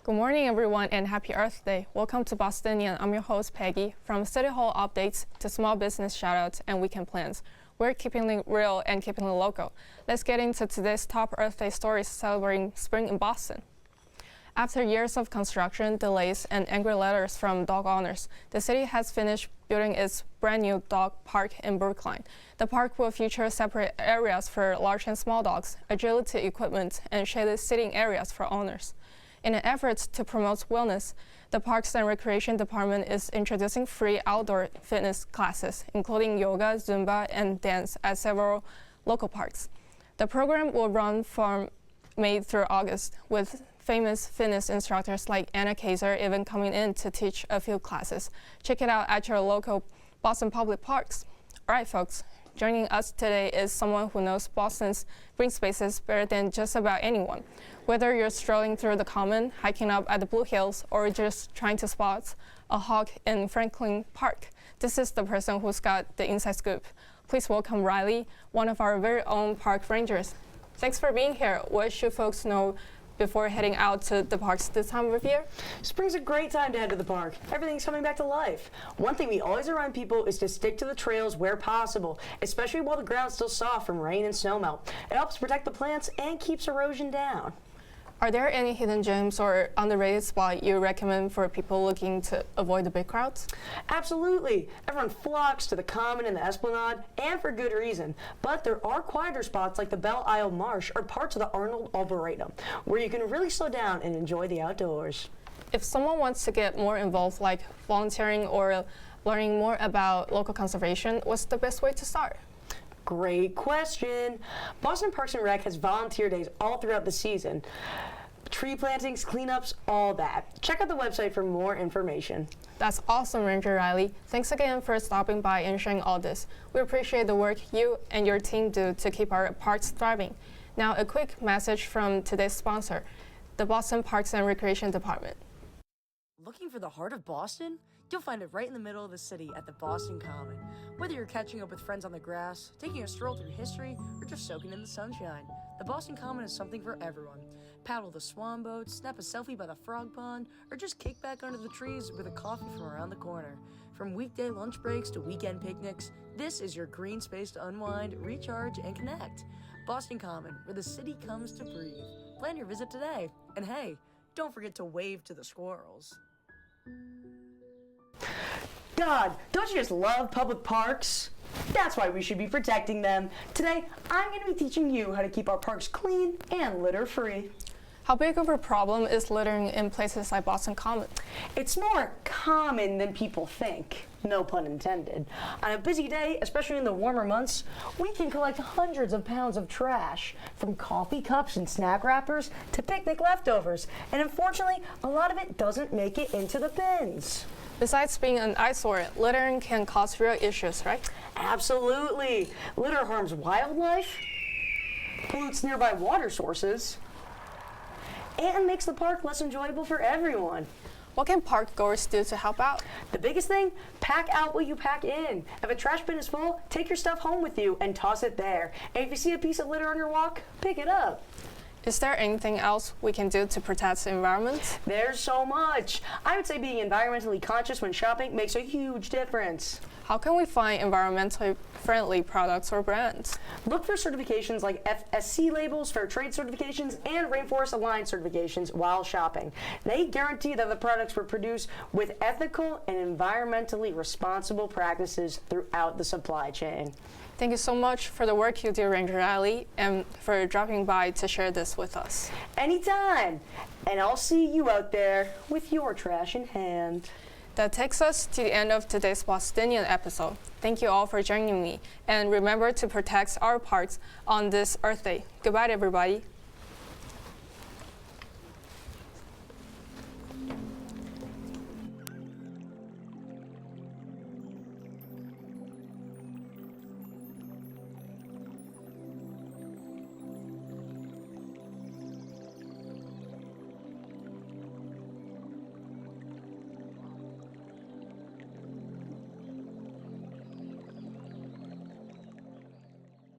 Good morning, everyone, and happy Earth Day. Welcome to Bostonian. I'm your host, Peggy. From City Hall updates to small business shoutouts and weekend plans, we're keeping it real and keeping it local. Let's get into today's top Earth Day stories celebrating spring in Boston. After years of construction delays and angry letters from dog owners, the city has finished building its brand new dog park in Brookline. The park will feature separate areas for large and small dogs, agility equipment, and shaded seating areas for owners. In an effort to promote wellness, the Parks and Recreation Department is introducing free outdoor fitness classes, including yoga, Zumba, and dance at several local parks. The program will run from May through August, with famous fitness instructors like Anna Kaiser even coming in to teach a few classes. Check it out at your local Boston public parks. All right, folks, joining us today is someone who knows Boston's green spaces better than just about anyone. Whether you're strolling through the Common, hiking up at the Blue Hills, or just trying to spot a hawk in Franklin Park, this is the person who's got the inside scoop. Please welcome Riley, one of our very own park rangers. Thanks for being here. What should folks know before heading out to the parks this time of year? Spring's a great time to head to the park. Everything's coming back to life. One thing we always remind people is to stick to the trails where possible, especially while the ground's still soft from rain and snowmelt. It helps protect the plants and keeps erosion down. Are there any hidden gems or underrated spot you recommend for people looking to avoid the big crowds? Absolutely. Everyone flocks to the Common and the Esplanade, and for good reason. But there are quieter spots like the Belle Isle Marsh or parts of the Arnold Arboretum, where you can really slow down and enjoy the outdoors. If someone wants to get more involved, like volunteering or learning more about local conservation, what's the best way to start? Great question. Boston Parks and Rec has volunteer days all throughout the season. Tree plantings, cleanups, all that. Check out the website for more information. That's awesome, Ranger Riley. Thanks again for stopping by and sharing all this. We appreciate the work you and your team do to keep our parks thriving. Now, a quick message from today's sponsor, the Boston Parks and Recreation Department. Looking for the heart of Boston? You'll find it right in the middle of the city at the Boston Common. Whether you're catching up with friends on the grass, taking a stroll through history, or just soaking in the sunshine, the Boston Common is something for everyone. Paddle the swan boat, snap a selfie by the frog pond, or just kick back under the trees with a coffee from around the corner. From weekday lunch breaks to weekend picnics, this is your green space to unwind, recharge, and connect. Boston Common, where the city comes to breathe. Plan your visit today. And hey, don't forget to wave to the squirrels. God, don't you just love public parks? That's why we should be protecting them. Today, I'm going to be teaching you how to keep our parks clean and litter-free. How big of a problem is littering in places like Boston Common? It's more common than people think. No pun intended. On a busy day, especially in the warmer months, we can collect hundreds of pounds of trash, from coffee cups and snack wrappers to picnic leftovers. And unfortunately, a lot of it doesn't make it into the bins. Besides being an eyesore, littering can cause real issues, right? Absolutely. Litter harms wildlife, pollutes nearby water sources, and makes the park less enjoyable for everyone. What can park goers do to help out? The biggest thing, pack out what you pack in. If a trash bin is full, take your stuff home with you and toss it there. And if you see a piece of litter on your walk, pick it up. Is there anything else we can do to protect the environment? There's so much. I would say being environmentally conscious when shopping makes a huge difference. How can we find environmentally friendly products or brands? Look for certifications like FSC labels, fair trade certifications, and Rainforest Alliance certifications while shopping. They guarantee that the products were produced with ethical and environmentally responsible practices throughout the supply chain. Thank you so much for the work you do, Ranger Riley, and for dropping by to share this with us. Anytime. And I'll see you out there with your trash in hand. That takes us to the end of today's Bostonian episode. Thank you all for joining me, and remember to protect our parks on this Earth Day. Goodbye, everybody.